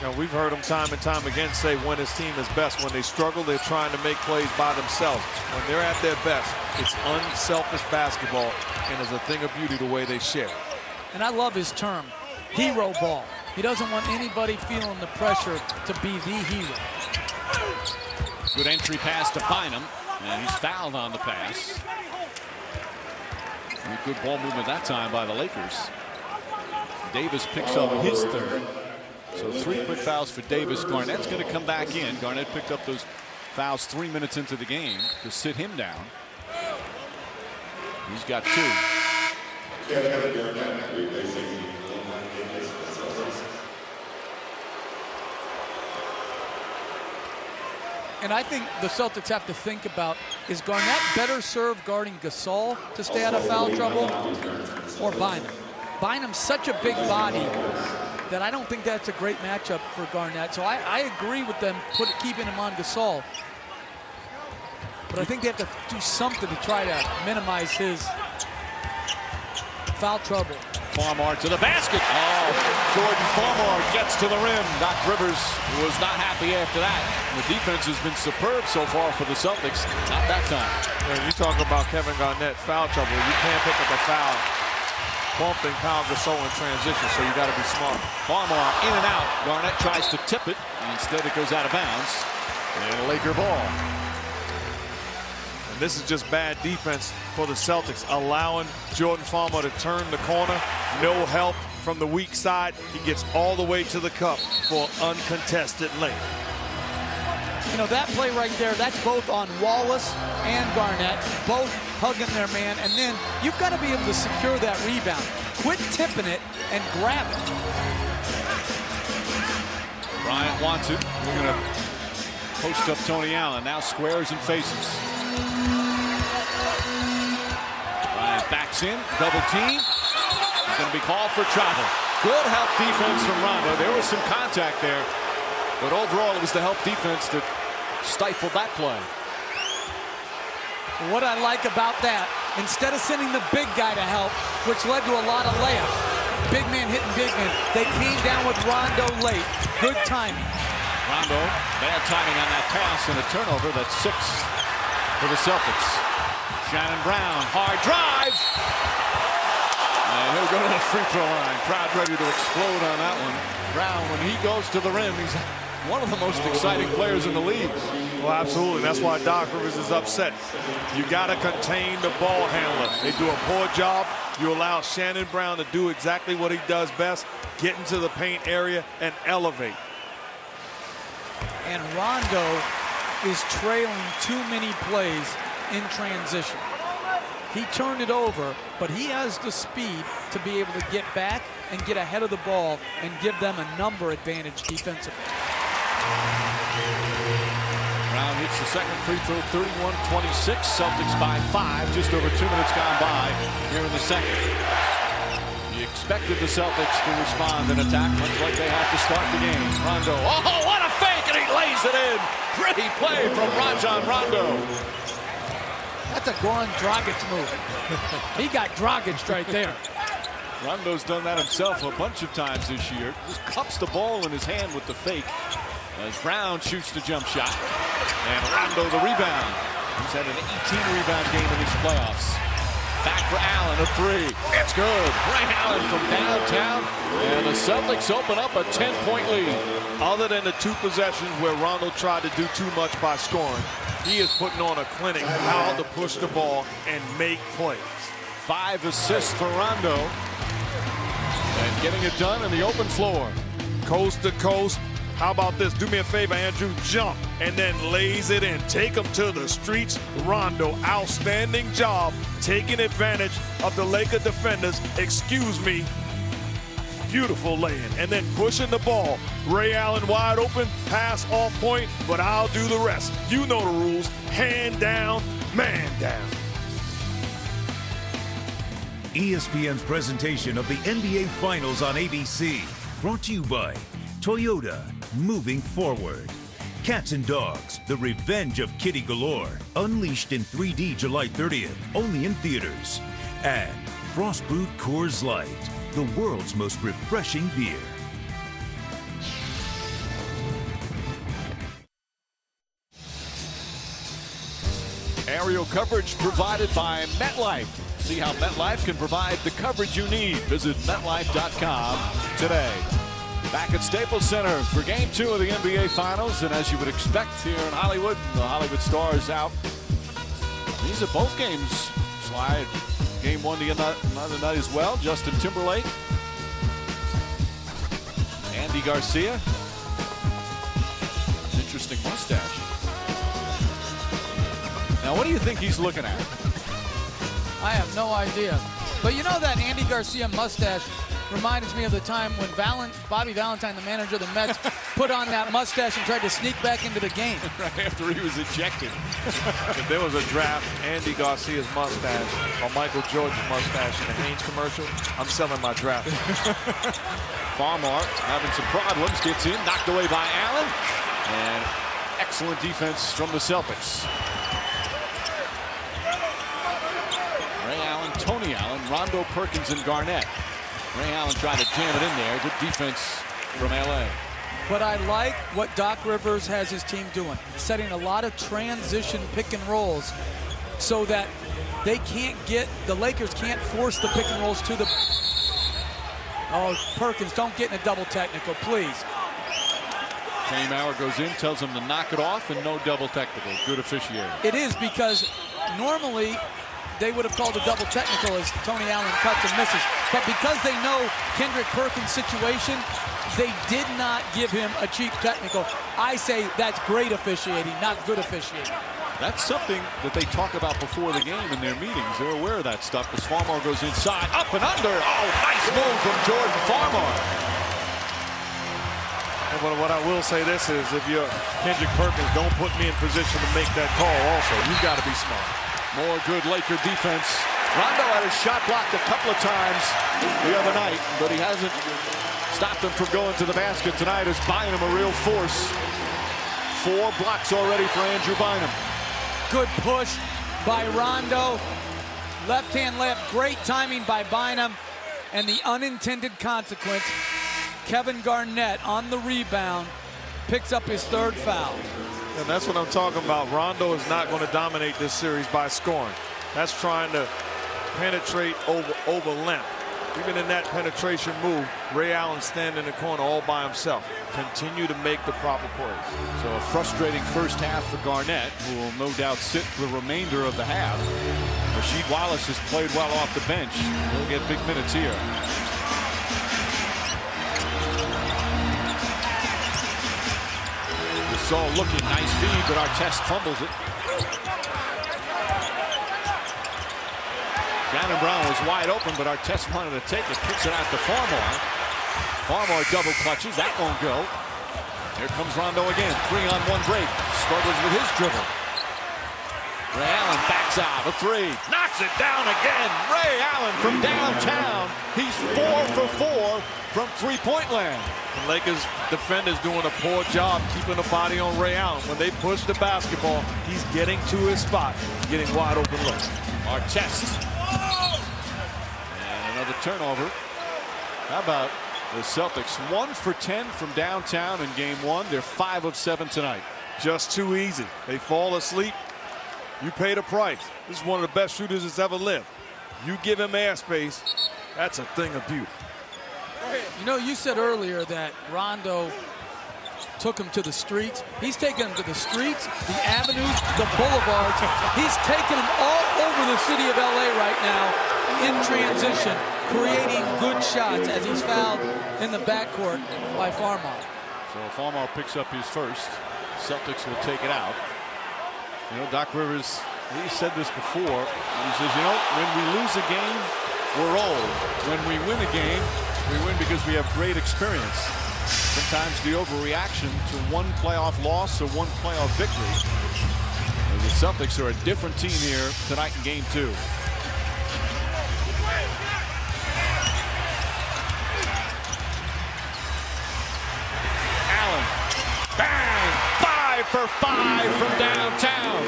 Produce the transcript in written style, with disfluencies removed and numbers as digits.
And we've heard him time and time again say when his team is best. When they struggle, they're trying to make plays by themselves. When they're at their best, it's unselfish basketball, and it's a thing of beauty the way they share. And I love his term, hero ball. He doesn't want anybody feeling the pressure to be the hero. Good entry pass to Bynum, and he's fouled on the pass. Good ball movement that time by the Lakers. Davis picks up his third. So 3 quick fouls for Davis. Garnett's going to come back in. Garnett picked up those fouls 3 minutes into the game to sit him down. He's got 2. And I think the Celtics have to think about, is Garnett better served guarding Gasol to stay out of foul trouble, or Bynum? Bynum's such a big body that I don't think that's a great matchup for Garnett. So I agree with them keeping him on Gasol. But I think they have to do something to try to minimize his foul trouble. Farmar to the basket. Oh, Jordan Farmar gets to the rim. Doc Rivers was not happy after that. The defense has been superb so far for the Celtics. Not that time. When you talk about Kevin Garnett foul trouble, you can't pick up a foul bumping Pau Gasol in transition, so you got to be smart. Farmar in and out. Garnett tries to tip it. Instead, it goes out of bounds. And a Laker ball. And this is just bad defense for the Celtics, allowing Jordan Farmar to turn the corner. No help from the weak side. He gets all the way to the cup for uncontested lane. You know, that play right there, that's both on Wallace and Garnett, both hugging their man. And then you've got to be able to secure that rebound. Quit tipping it and grab it. Bryant wants it. We're going to post up Tony Allen. Now squares and faces. Bryant backs in, double team. He's going to be called for travel. Good help defense from Rondo. There was some contact there. But overall, it was the help defense that stifled that play. What I like about that, instead of sending the big guy to help, which led to a lot of layups, big man hitting big man, they came down with Rondo late. Good timing. Rondo, bad timing on that pass and a turnover. That's 6 for the Celtics. Shannon Brown, hard drive. And he'll go to the free throw line. Crowd ready to explode on that one. Brown, when he goes to the rim, he's one of the most exciting players in the league. Well, absolutely. That's why Doc Rivers is upset. You got to contain the ball handler. They do a poor job. You allow Shannon Brown to do exactly what he does best, get into the paint area and elevate. And Rondo is trailing too many plays in transition. He turned it over, but he has the speed to be able to get back and get ahead of the ball and give them a number advantage defensively. Brown hits the second free throw, 31-26. Celtics by 5, just over 2 minutes gone by here in the second. You expected the Celtics to respond and attack much like they have to start the game. Rondo, oh, what a fake, and he lays it in. Pretty play from Rajon Rondo. That's a Goran Dragic move. He got Dragic right there. Rondo's done that himself a bunch of times this year. Just cups the ball in his hand with the fake as Brown shoots the jump shot. And Rondo the rebound. He's had an 18-rebound game in these playoffs. Back for Allen, a 3. It's good. Ray Allen from downtown. And the Celtics open up a 10-point lead. Other than the 2 possessions where Rondo tried to do too much by scoring, he is putting on a clinic how to push the ball and make plays. 5 assists for Rondo. And getting it done in the open floor. Coast to coast. How about this? Do me a favor, Andrew. Jump and then lays it in. Take him to the streets. Rondo, outstanding job taking advantage of the Laker defenders. Excuse me. Beautiful laying. And then pushing the ball. Ray Allen wide open. Pass off point, but I'll do the rest. You know the rules. Hand down, man down. ESPN's presentation of the NBA Finals on ABC. Brought to you by Toyota, moving forward. Cats and Dogs, The Revenge of Kitty Galore. Unleashed in 3D July 30th, only in theaters. And Frost Brewed Coors Light, the world's most refreshing beer. Aerial coverage provided by MetLife. See how MetLife can provide the coverage you need. Visit MetLife.com today. Back at Staples Center for Game 2 of the NBA Finals. And as you would expect here in Hollywood, the Hollywood stars out. These are both games. Slide Game 1 the other night as well. Justin Timberlake. Andy Garcia. Interesting mustache. Now, what do you think he's looking at? I have no idea. But you know that Andy Garcia mustache reminds me of the time when Bobby Valentine, the manager of the Mets, put on that mustache and tried to sneak back into the game. Right after he was ejected. If there was a draft, Andy Garcia's mustache or Michael Jordan's mustache in the Hanes commercial, I'm selling my draft. Farmar having some problems, gets in, knocked away by Allen. And excellent defense from the Celtics. Ray Allen, Tony Allen, Rondo, Perkins, and Garnett. Ray Allen tried to jam it in there. Good defense from LA. But I like what Doc Rivers has his team doing, setting a lot of transition pick and rolls so that they can't get, the Lakers can't force the pick and rolls to the... Oh, Perkins, don't get in a double technical, please. Shane Mauer goes in, tells him to knock it off, and no double technical. Good officiating. It is, because normally they would have called a double technical as Tony Allen cuts and misses. But because they know Kendrick Perkins' situation, they did not give him a cheap technical. I say that's great officiating, not good officiating. That's something that they talk about before the game in their meetings. They're aware of that stuff. As Farmar goes inside, up and under. Oh, nice move from Jordan Farmar. But what I will say this is, if you're Kendrick Perkins, don't put me in position to make that call also. You've got to be smart. More good Laker defense. Rondo had his shot blocked a couple of times the other night, but he hasn't stopped him from going to the basket tonight. Is Bynum a real force? 4 blocks already for Andrew Bynum. Good push by Rondo. Left-hand layup, great timing by Bynum. And the unintended consequence, Kevin Garnett on the rebound picks up his 3rd foul. And that's what I'm talking about. Rondo is not going to dominate this series by scoring. That's trying to penetrate over length. Even in that penetration move, Ray Allen standing in the corner all by himself. Continue to make the proper plays. So a frustrating first half for Garnett, who will no doubt sit the remainder of the half. Rasheed Wallace has played well off the bench. He'll get big minutes here. Gasol looking, nice feed, but Artest fumbles it. Shannon Brown was wide open, but Artest wanted to take it. Kicks it out to Farmar. Farmar double clutches. That won't go. Here comes Rondo again. 3-on-1 break. Struggles with his dribble. Ray Allen backs out. A 3. Knocks it down again. Ray Allen from downtown. He's 4 for 4 from three-point land. The Lakers defenders doing a poor job keeping the body on Ray Allen. When they push the basketball, he's getting to his spot, getting wide open looks. Artest. And another turnover. How about the Celtics? 1 for 10 from downtown in game 1. They're 5 of 7 tonight. Just too easy. They fall asleep. You pay the price. This is one of the best shooters that's ever lived. You give him airspace, that's a thing of beauty. You know, you said earlier that Rondo took him to the streets. He's taken him to the streets, the avenues, the boulevards. He's taken him all over the city of LA right now in transition, creating good shots as he's fouled in the backcourt by Farmar. So Farmar picks up his first. Celtics will take it out. You know, Doc Rivers, he said this before. He says, you know, when we lose a game, we're old. When we win a game, we win because we have great experience. Sometimes the overreaction to one playoff loss or one playoff victory. The Celtics are a different team here tonight in game 2. Allen, bang, 5 for 5 from downtown.